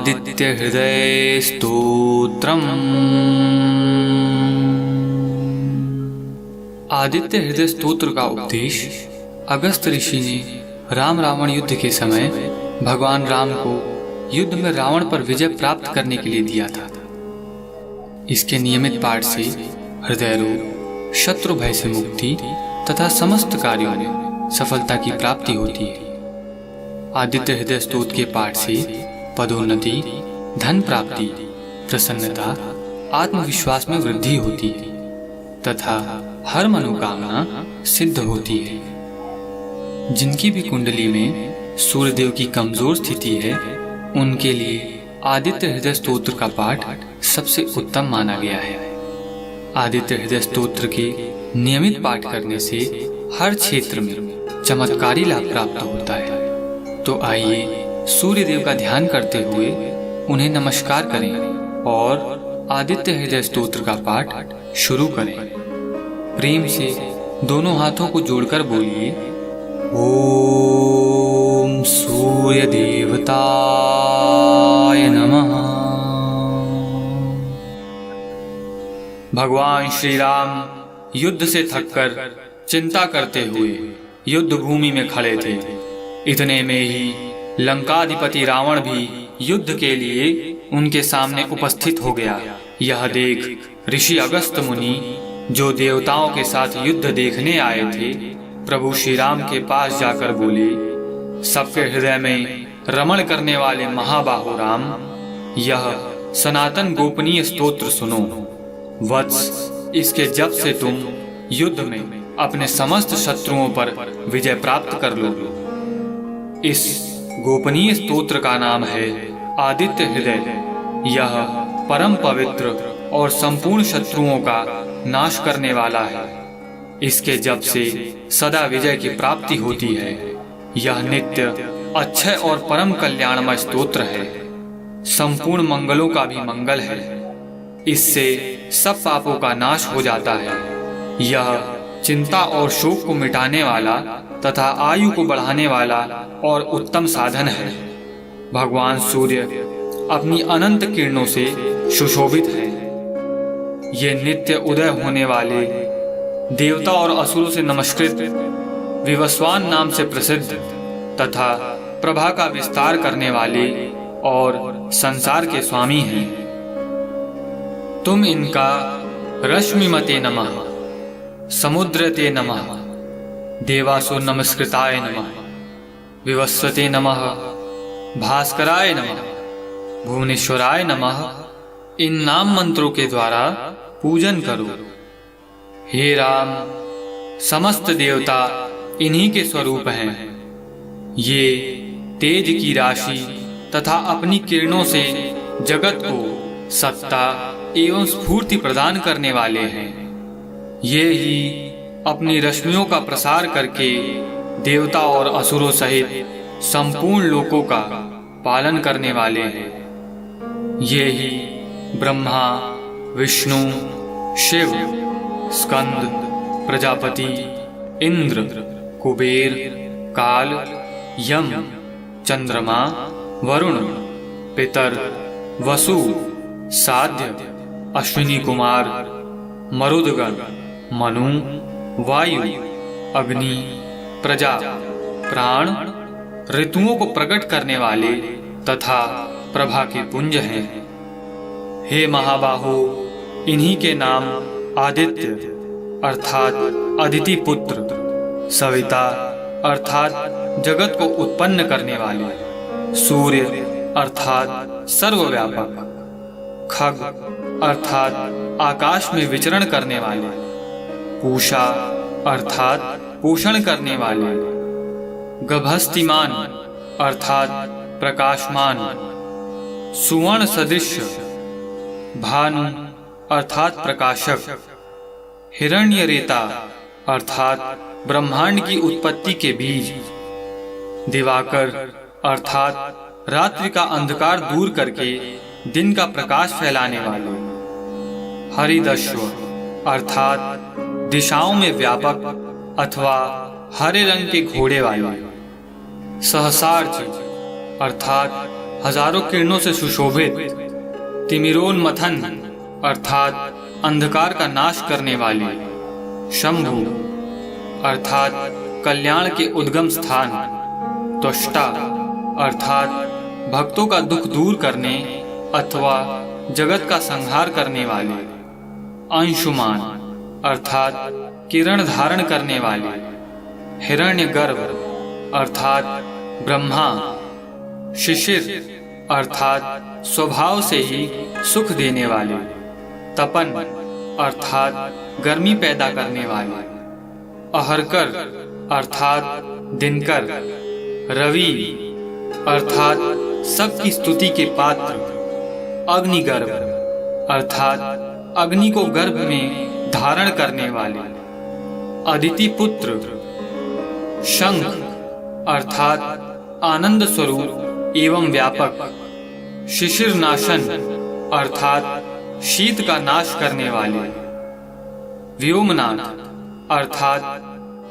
आदित्य हृदय स्तोत्रम। आदित्य हृदय स्तोत्र का उपदेश अगस्त ऋषि ने राम रावण युद्ध के समय भगवान राम को युद्ध में रावण पर विजय प्राप्त करने के लिए दिया था। इसके नियमित पाठ से हृदय रोग, शत्रु भय से मुक्ति तथा समस्त कार्यों में सफलता की प्राप्ति होती है। आदित्य हृदय स्तोत्र के पाठ से पदोन्नति, धन प्राप्ति, प्रसन्नता, आत्मविश्वास में वृद्धि होती है तथा हर मनोकामना सिद्ध होती है। जिनकी भी कुंडली में सूर्यदेव की कमजोर स्थिति है, उनके लिए आदित्य हृदय स्तोत्र का पाठ सबसे उत्तम माना गया है। आदित्य हृदय स्तोत्र के नियमित पाठ करने से हर क्षेत्र में चमत्कारी लाभ प्राप्त होता है। तो आइए सूर्यदेव का ध्यान करते हुए उन्हें नमस्कार करें और आदित्य हृदय स्तोत्र का पाठ शुरू करें। प्रेम से दोनों हाथों को जोड़कर बोलिए, ओम सूर्य देवताय नमः। भगवान श्री राम युद्ध से थककर चिंता करते हुए युद्ध भूमि में खड़े थे। इतने में ही लंकाधिपति रावण भी युद्ध के लिए उनके सामने उपस्थित हो गया। यह देख ऋषि अगस्त मुनि, जो देवताओं के साथ युद्ध देखने आए थे, प्रभु श्री राम के पास जाकर बोले, सबके हृदय में रमण करने वाले महाबाहु राम, यह सनातन गोपनीय स्तोत्र सुनो। वत्स, इसके जप से तुम युद्ध में अपने समस्त शत्रुओं पर विजय प्राप्त कर लोगे। इस गोपनीय स्तोत्र का नाम है आदित्य हृदय। यह परम पवित्र और संपूर्ण शत्रुओं का नाश करने वाला है। इसके जप से सदा विजय की प्राप्ति होती है। यह नित्य अक्षय और परम कल्याणमय स्तोत्र है। संपूर्ण मंगलों का भी मंगल है। इससे सब पापों का नाश हो जाता है। यह चिंता और शोक को मिटाने वाला तथा आयु को बढ़ाने वाला और उत्तम साधन है। भगवान सूर्य अपनी अनंत किरणों से सुशोभित है। ये नित्य उदय होने वाले देवता और असुरों से नमस्कृत, विवस्वान नाम से प्रसिद्ध तथा प्रभा का विस्तार करने वाले और संसार के स्वामी हैं। तुम इनका रश्मिमते नमः, समुद्रते नमः, देवासुर नमस्कृताय नमः, विवस्वते नमः, भास्कराय नमः, भुवनेश्वराय नमः, इन नाम मंत्रों के द्वारा पूजन करो। हे राम, समस्त देवता इन्हीं के स्वरूप हैं। ये तेज की राशि तथा अपनी किरणों से जगत को सत्ता एवं स्फूर्ति प्रदान करने वाले हैं। ये ही अपनी रश्मियों का प्रसार करके देवता और असुरों सहित संपूर्ण लोकों का पालन करने वाले हैं। ये ही ब्रह्मा, विष्णु, शिव, स्कंद, प्रजापति, इंद्र, कुबेर, काल, यम, चंद्रमा, वरुण, पितर, वसु, साध्य, अश्विनी कुमार, मरुदगण, मनु, वायु, अग्नि, प्रजा, प्राण, ऋतुओं को प्रकट करने वाले तथा प्रभा के पुंज हैं। हे महाबाहो, इन्हीं के नाम आदित्य अर्थात अदिति पुत्र, सविता अर्थात जगत को उत्पन्न करने वाले, सूर्य अर्थात सर्वव्यापक, खग अर्थात आकाश में विचरण करने वाले, पूषा अर्थात पोषण करने वाले, गभस्तिमान अर्थात प्रकाशमान, सुवर्ण सदृश, भानु अर्थात प्रकाशक, हिरण्यरेता अर्थात ब्रह्मांड की उत्पत्ति के बीज, दिवाकर अर्थात रात्रि का अंधकार दूर करके दिन का प्रकाश फैलाने वाले, हरिदश्व अर्थात दिशाओं में व्यापक अथवा हरे रंग के घोड़े वाले, सहसार्च अर्थात हजारों किरणों से सुशोभित, तिमिरोन्मथन अर्थात अंधकार का नाश करने वाली, शंभु अर्थात कल्याण के उद्गम स्थान, त्वष्टा अर्थात भक्तों का दुख दूर करने अथवा जगत का संहार करने वाले, अंशुमान अर्थात किरण धारण करने वाले, हिरण्यगर्भ अर्थात ब्रह्मा, शिशिर अर्थात स्वभाव से ही सुख देने वाले, तपन अर्थात गर्मी पैदा करने वाले, अहरकर अर्थात दिनकर, रवि अर्थात सबकी स्तुति के पात्र, अग्निगर्भ अर्थात अग्नि को गर्भ में धारण करने वाले, अदिति पुत्र, शंख अर्थात आनंद स्वरूप एवं व्यापक, शिशिर नाशन अर्थात शीत का नाश करने वाले, व्योमनाथ अर्थात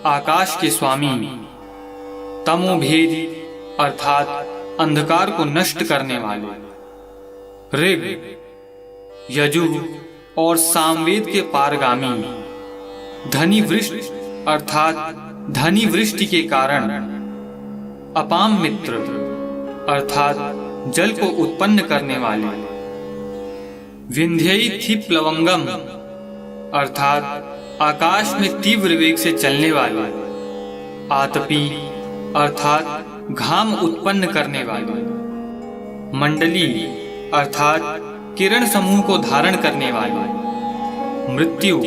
आकाश के स्वामी, तमोभेद अर्थात अंधकार को नष्ट करने वाले, ऋग, यजुः और सामवेद के पारगामी, धनी वृष्टि अर्थात धनी वृष्टि के कारण, अपाम मित्र अर्थात जल को उत्पन्न करने वाले, विंध्यई प्लवंगम अर्थात आकाश में तीव्र वेग से चलने वाले, आतपी अर्थात घाम उत्पन्न करने वाले, मंडली अर्थात किरण समूह को धारण करने वाले, मृत्यु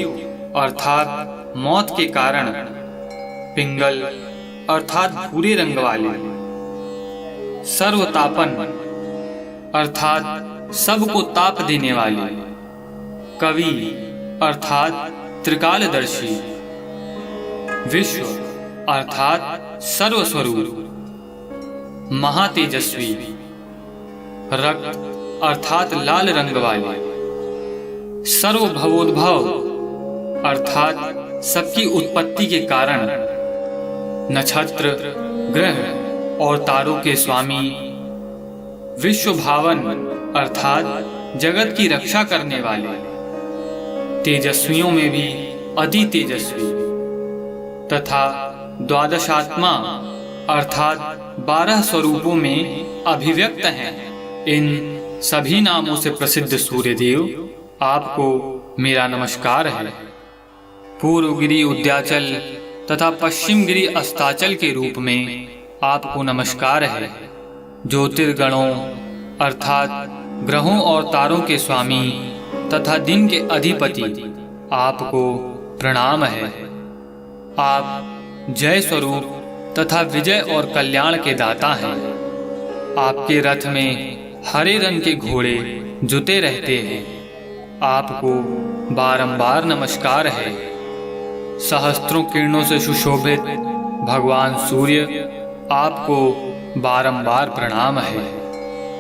अर्थात मौत के कारण, पिंगल अर्थात भूरे रंग वाले, सर्वतापन अर्थात सबको ताप देने वाले, कवि अर्थात त्रिकालदर्शी, विश्व अर्थात सर्वस्वरूप, महातेजस्वी, रक्त अर्थात लाल रंग वाले, सर्वभवोद्भव अर्थात सबकी उत्पत्ति के कारण, नक्षत्र ग्रह और तारों के स्वामी, विश्व भावन अर्थात जगत की रक्षा करने वाले, तेजस्वियों में भी अति तेजस्वी, तथा द्वादशात्मा अर्थात 12 स्वरूपों में अभिव्यक्त हैं। इन सभी नामों से प्रसिद्ध सूर्यदेव आपको मेरा नमस्कार है। पूर्व गिरि उद्याचल तथा पश्चिम गिरि अस्ताचल के रूप में आपको नमस्कार है। ज्योतिर्गणों अर्थात ग्रहों और तारों के स्वामी तथा दिन के अधिपति आपको प्रणाम है। आप जय स्वरूप तथा विजय और कल्याण के दाता हैं। आपके रथ में हरे रंग के घोड़े जुते रहते हैं। आपको बारंबार नमस्कार है। सहस्त्रों किरणों से सुशोभित भगवान सूर्य आपको बारंबार प्रणाम है।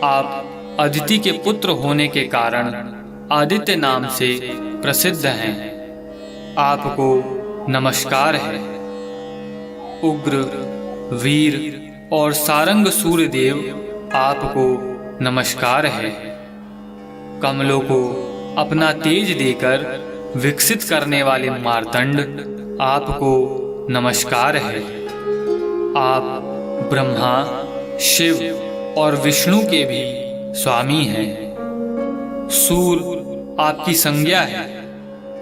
आप अदिति के पुत्र होने के कारण आदित्य नाम से प्रसिद्ध हैं। आपको नमस्कार है। उग्र वीर और सारंग सूर्यदेव आपको नमस्कार है। कमलों को अपना तेज देकर विकसित करने वाले मार्तंड आपको नमस्कार है। आप ब्रह्मा शिव और विष्णु के भी स्वामी हैं। सूर्य आपकी संज्ञा है।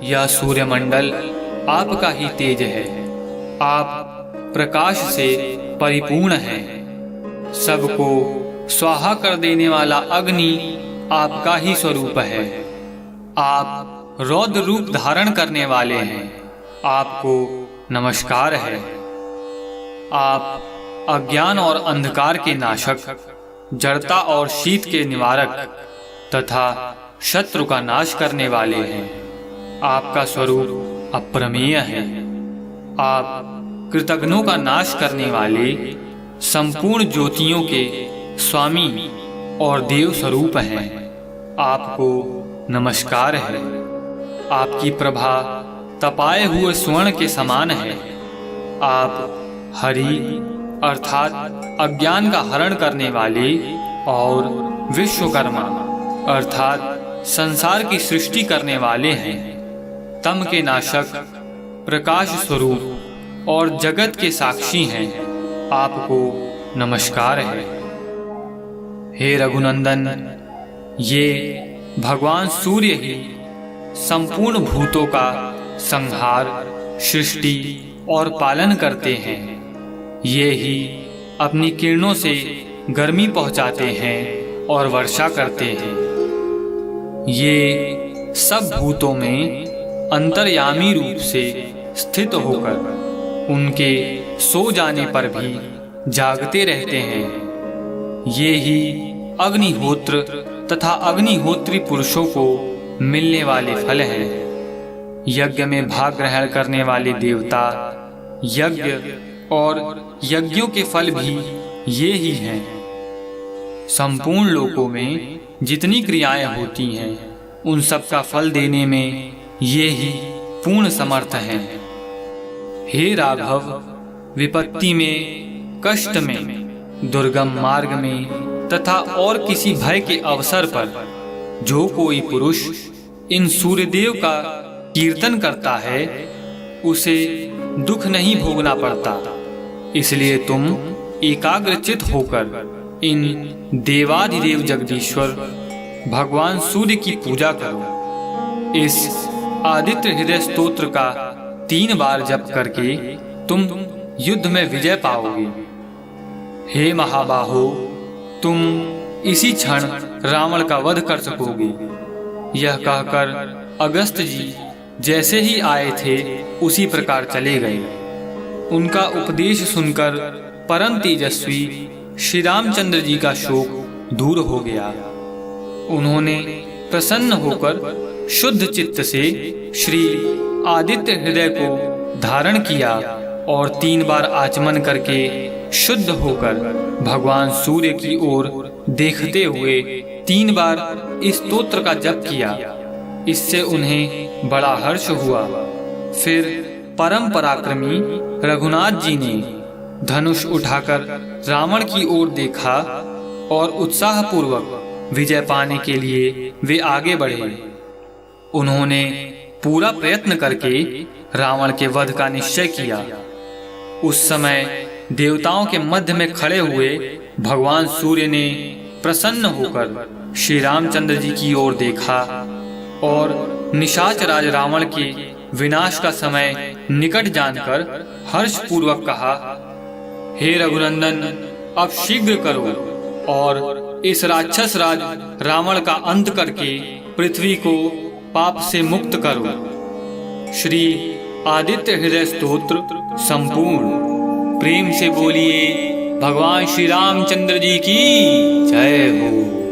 यह सूर्यमंडल आपका ही तेज है। आप प्रकाश से परिपूर्ण हैं। सबको स्वाहा कर देने वाला अग्नि आपका ही स्वरूप है। आप रौद्र रूप धारण करने वाले हैं। आपको नमस्कार है। आप अज्ञान और अंधकार के नाशक, जड़ता और शीत के निवारक तथा शत्रु का नाश करने वाले हैं। आपका स्वरूप अप्रमेय है। आप कृतघ्नों का नाश करने वाले संपूर्ण ज्योतियों के स्वामी और देव स्वरूप हैं। आपको नमस्कार है। आपकी प्रभा तपाए हुए स्वर्ण के समान है। आप हरि अर्थात अज्ञान का हरण करने वाले और विश्वकर्मा अर्थात संसार की सृष्टि करने वाले हैं। तम के नाशक, प्रकाश स्वरूप और जगत के साक्षी हैं। आपको नमस्कार है। हे रघुनंदन, ये भगवान सूर्य ही संपूर्ण भूतों का संहार, सृष्टि और पालन करते हैं। ये ही अपनी किरणों से गर्मी पहुंचाते हैं और वर्षा करते हैं। ये सब भूतों में अंतर्यामी रूप से स्थित होकर उनके सो जाने पर भी जागते रहते हैं। ये ही अग्निहोत्र तथा अग्निहोत्री पुरुषों को मिलने वाले फल हैं। यज्ञ में भाग ग्रहण करने वाले देवता, यज्ञ और यज्ञों के फल भी ये ही हैं। संपूर्ण लोकों में जितनी क्रियाएं होती हैं, उन सब का फल देने में ये ही पूर्ण समर्थ हैं। हे राघव, विपत्ति में, कष्ट में, दुर्गम मार्ग में तथा और किसी भय के अवसर पर जो कोई पुरुष इन सूर्यदेव का कीर्तन करता है, उसे दुख नहीं भोगना पड़ता। इसलिए तुम एकाग्रचित होकर इन देवाधिदेव जगदीश्वर भगवान सूर्य की पूजा करो। इस आदित्य हृदय स्तोत्र का 3 बार जप करके तुम युद्ध में विजय पाओगे। हे महाबाहो, तुम इसी क्षण रावण का वध कर सकोगे। यह कहकर अगस्त जी जैसे ही आए थे उसी प्रकार चले गए। उनका उपदेश सुनकर परम तेजस्वी श्री रामचंद्र जी का शोक दूर हो गया। उन्होंने प्रसन्न होकर शुद्ध चित्त से श्री आदित्य हृदय को धारण किया और 3 बार आचमन करके शुद्ध होकर भगवान सूर्य की ओर देखते हुए 3 बार इस स्तोत्र का जप किया। इससे उन्हें बड़ा हर्ष हुआ। फिर परम पराक्रमी रघुनाथ जी ने धनुष उठाकर रावण की ओर देखा और उत्साहपूर्वक विजय पाने के लिए वे आगे बढ़े। उन्होंने पूरा प्रयत्न करके रावण के वध का निश्चय किया। उस समय देवताओं के मध्य में खड़े हुए भगवान सूर्य ने प्रसन्न होकर श्री रामचंद्र जी की ओर देखा और निशाच राज रावण के विनाश का समय निकट जानकर हर्षपूर्वक कहा, हे रघुनंदन, अब शीघ्र करो और इस राक्षस राज रावण का अंत करके पृथ्वी को पाप से मुक्त करो। श्री आदित्य हृदय स्तोत्र संपूर्ण। प्रेम से बोलिए भगवान श्री रामचंद्र जी की जय हो।